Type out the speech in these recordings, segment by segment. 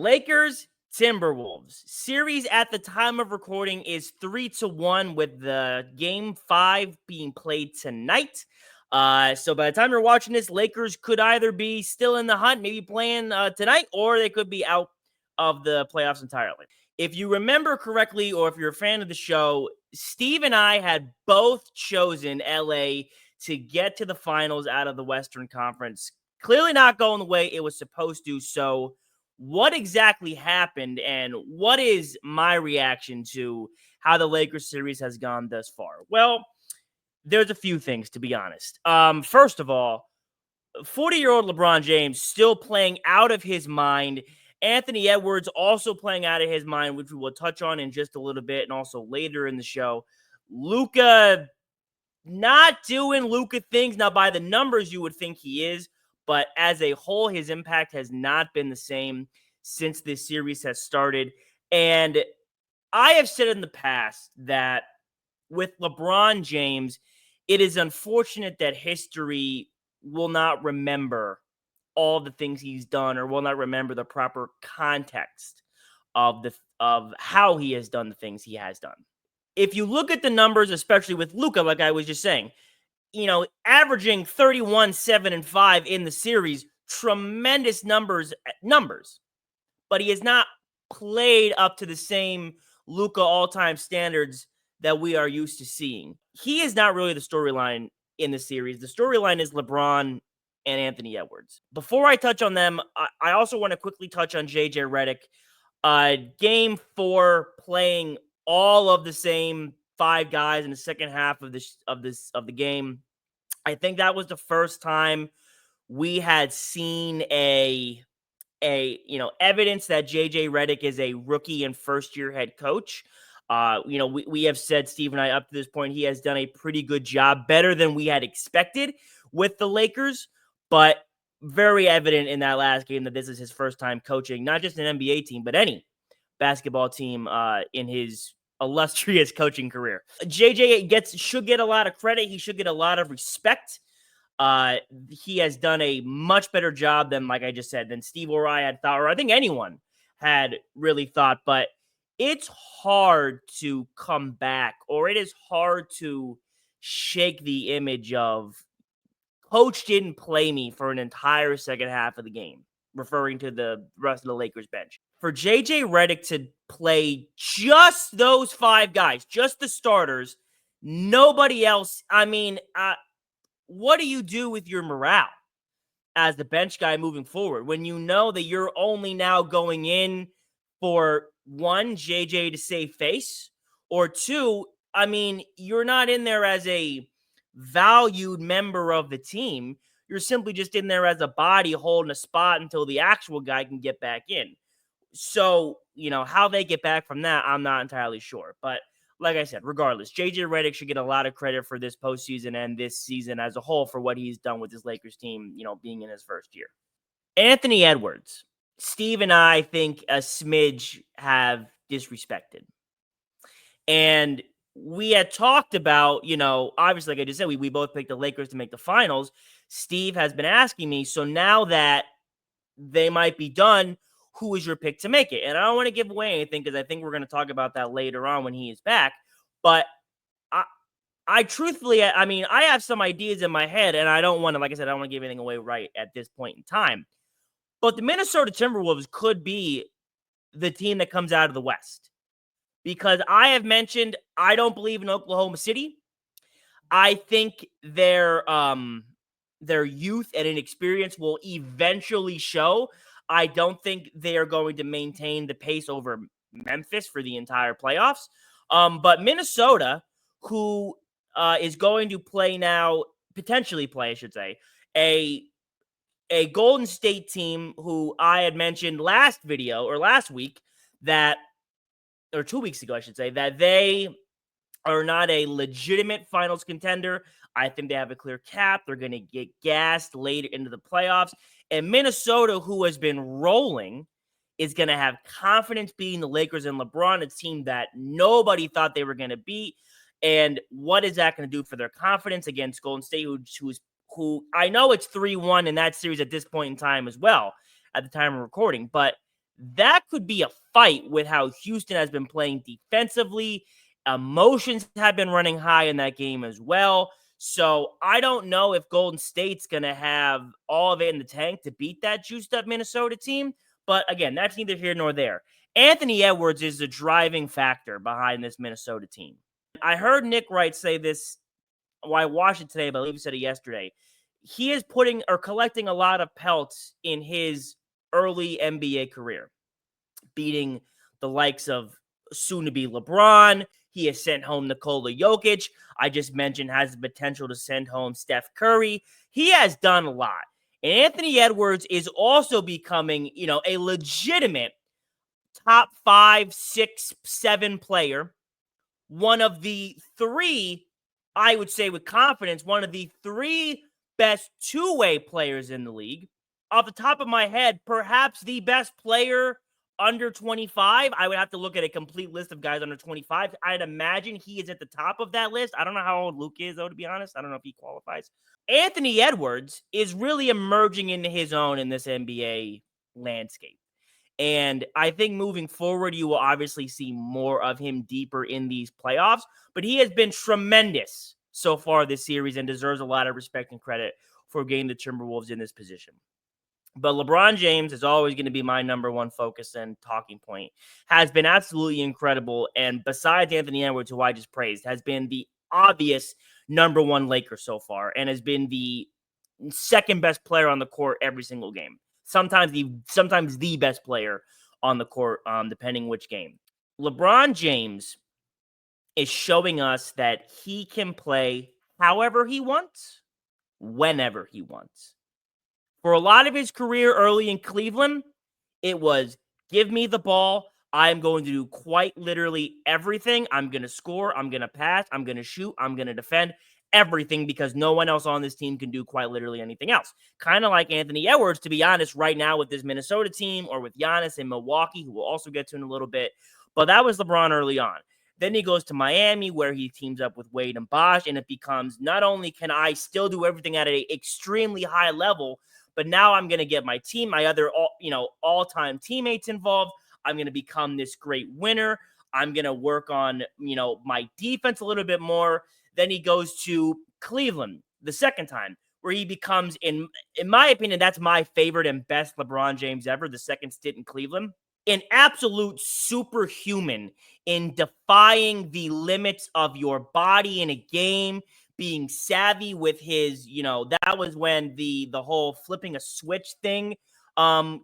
Lakers, Timberwolves. Series at the time of recording is 3-1 with the game 5 being played tonight. So by the time you're watching this, Lakers could either be still in the hunt, maybe playing tonight, or they could be out of the playoffs entirely. If you remember correctly, or if you're a fan of the show, Steve and I had both chosen LA to get to the finals out of the Western Conference. Clearly not going the way it was supposed to. So what exactly happened, and what is my reaction to how the Lakers series has gone thus far? Well, there's a few things, to be honest. First of all, 40-year-old LeBron James still playing out of his mind. Anthony Edwards also playing out of his mind, which we will touch on in just a little bit, and also later in the show. Luka not doing Luka things. Now, by the numbers, you would think he is, but as a whole, his impact has not been the same since this series has started. And I have said in the past that with LeBron James, it is unfortunate that history will not remember all the things he's done, or will not remember the proper context of how he has done the things he has done. If you look at the numbers, especially with Luka, like I was just saying, averaging 31, 7, and 5 in the series, tremendous numbers, but he has not played up to the same Luka all-time standards that we are used to seeing. He is not really the storyline in the series. The storyline is LeBron and Anthony Edwards. Before I touch on them, I also want to quickly touch on JJ Reddick. Game 4, playing all of the same 5 guys in the second half of the game. I think that was the first time we had seen evidence that JJ Reddick is a rookie and first-year head coach. We have said, Steve and I, up to this point, he has done a pretty good job, better than we had expected with the Lakers, but very evident in that last game that this is his first time coaching, not just an NBA team, but any basketball team in his illustrious coaching career. JJ should get a lot of credit. He should get a lot of respect. He has done a much better job than, like I just said, than Steve or I had thought, or I think anyone had really thought. But it's hard to come back, or it is hard to shake the image of coach didn't play me for an entire second half of the game, referring to the rest of the Lakers bench. For JJ Reddick to play just those 5 guys, just the starters, nobody else. I mean, what do you do with your morale as the bench guy moving forward when you know that you're only now going in for, 1, JJ to save face, or 2, I mean, you're not in there as a valued member of the team. You're simply just in there as a body holding a spot until the actual guy can get back in. So, how they get back from that, I'm not entirely sure. But like I said, regardless, JJ Reddick should get a lot of credit for this postseason and this season as a whole for what he's done with this Lakers team, being in his first year. Anthony Edwards, Steve and I think a smidge have disrespected. And we had talked about, obviously, like I just said, we both picked the Lakers to make the finals. Steve has been asking me, so now that they might be done, who is your pick to make it? And I don't want to give away anything because I think we're going to talk about that later on when he is back. But I truthfully, I mean, I have some ideas in my head, and I don't want to, like I said, I don't want to give anything away right at this point in time. But the Minnesota Timberwolves could be the team that comes out of the West. Because I have mentioned I don't believe in Oklahoma City. I think their youth and inexperience will eventually show. I don't think they are going to maintain the pace over Memphis for the entire playoffs. But Minnesota, who is going to play now, potentially play, I should say, a Golden State team who I had mentioned last week or 2 weeks ago, I should say, that they are not a legitimate finals contender. I think they have a clear cap. They're going to get gassed later into the playoffs. And Minnesota, who has been rolling, is going to have confidence beating the Lakers and LeBron, a team that nobody thought they were going to beat. And what is that going to do for their confidence against Golden State, who I know it's 3-1 in that series at this point in time as well, at the time of recording. But that could be a fight with how Houston has been playing defensively. Emotions have been running high in that game as well. So I don't know if Golden State's going to have all of it in the tank to beat that juiced up Minnesota team. But again, that's neither here nor there. Anthony Edwards is the driving factor behind this Minnesota team. I heard Nick Wright say this. Well, I watched it today, but I believe he said it yesterday. He is putting or collecting a lot of pelts in his early NBA career, beating the likes of soon-to-be LeBron. He has sent home Nikola Jokic. I just mentioned has the potential to send home Steph Curry. He has done a lot. And Anthony Edwards is also becoming, a legitimate top 5, 6, 7 player. One of the three, I would say with confidence, one of the three best two-way players in the league. Off the top of my head, perhaps the best player under 25. I would have to look at a complete list of guys under 25. I'd imagine he is at the top of that list. I don't know how old Luke is, though, to be honest. I don't know if he qualifies. Anthony Edwards is really emerging into his own in this NBA landscape. And I think moving forward, you will obviously see more of him deeper in these playoffs. But he has been tremendous so far this series and deserves a lot of respect and credit for getting the Timberwolves in this position. But LeBron James is always going to be my number one focus and talking point. Has been absolutely incredible. And besides Anthony Edwards, who I just praised, has been the obvious number one Laker so far and has been the second best player on the court every single game. Sometimes the best player on the court, depending which game. LeBron James is showing us that he can play however he wants, whenever he wants. For a lot of his career early in Cleveland, it was give me the ball. I'm going to do quite literally everything. I'm going to score. I'm going to pass. I'm going to shoot. I'm going to defend. Everything, because no one else on this team can do quite literally anything else. Kind of like Anthony Edwards, to be honest, right now with this Minnesota team or with Giannis in Milwaukee, who we'll also get to in a little bit. But that was LeBron early on. Then he goes to Miami, where he teams up with Wade and Bosh, and it becomes not only can I still do everything at an extremely high level, but now I'm going to get my team, my other all-time teammates involved. I'm going to become this great winner. I'm going to work on, my defense a little bit more. Then he goes to Cleveland the second time, where he becomes, in my opinion, that's my favorite and best LeBron James ever, the second stint in Cleveland, an absolute superhuman in defying the limits of your body in a game, being savvy with his, that was when the whole flipping a switch thing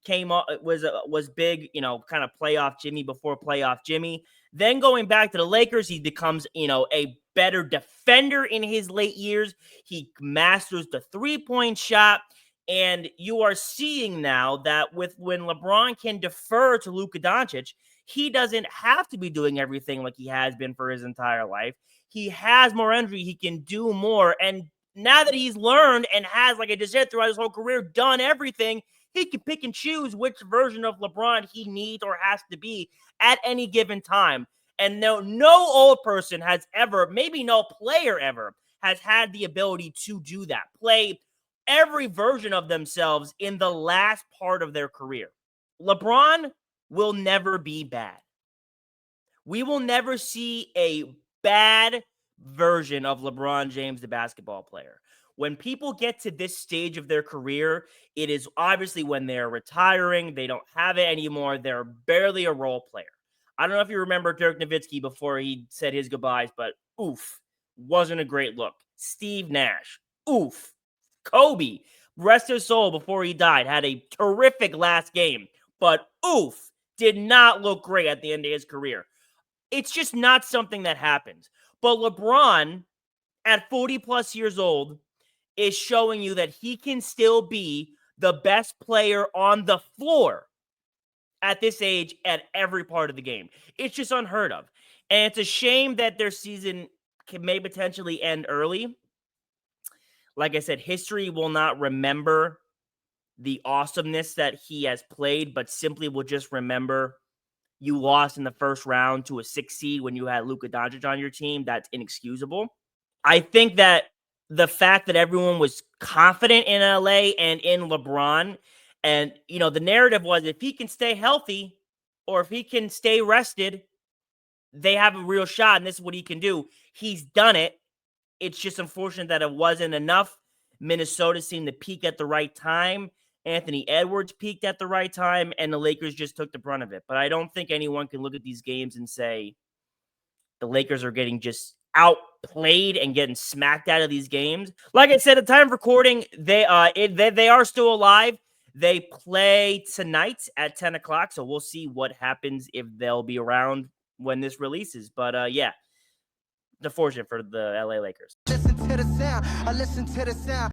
came up. It was big, kind of playoff Jimmy before playoff Jimmy. Then going back to the Lakers, he becomes, a better defender in his late years. He masters the three-point shot. And you are seeing now that when LeBron can defer to Luka Doncic, he doesn't have to be doing everything like he has been for his entire life. He has more energy. He can do more. And now that he's learned and has, like I just said, throughout his whole career, done everything, he can pick and choose which version of LeBron he needs or has to be at any given time. And no old person has ever, maybe no player ever, has had the ability to do that. Play every version of themselves in the last part of their career. LeBron will never be bad. We will never see a bad version of LeBron James, the basketball player. When people get to this stage of their career, it is obviously when they're retiring, they don't have it anymore, they're barely a role player. I don't know if you remember Dirk Nowitzki before he said his goodbyes, but oof, wasn't a great look. Steve Nash, oof. Kobe, rest his soul before he died, had a terrific last game, but oof, did not look great at the end of his career. It's just not something that happens. But LeBron, at 40 plus years old, is showing you that he can still be the best player on the floor at this age at every part of the game. It's just unheard of. And it's a shame that their season may potentially end early. Like I said, history will not remember the awesomeness that he has played, but simply will just remember you lost in the first round to a 6 seed when you had Luka Doncic on your team. That's inexcusable. I think that the fact that everyone was confident in LA and in LeBron And, the narrative was if he can stay healthy or if he can stay rested, they have a real shot, and this is what he can do. He's done it. It's just unfortunate that it wasn't enough. Minnesota seemed to peak at the right time. Anthony Edwards peaked at the right time, and the Lakers just took the brunt of it. But I don't think anyone can look at these games and say the Lakers are getting just outplayed and getting smacked out of these games. Like I said, at the time of recording, they are still alive. They play tonight at 10 o'clock, so we'll see what happens if they'll be around when this releases. But yeah, unfortunate for the LA Lakers. Listen to the sound. I listen to the sound.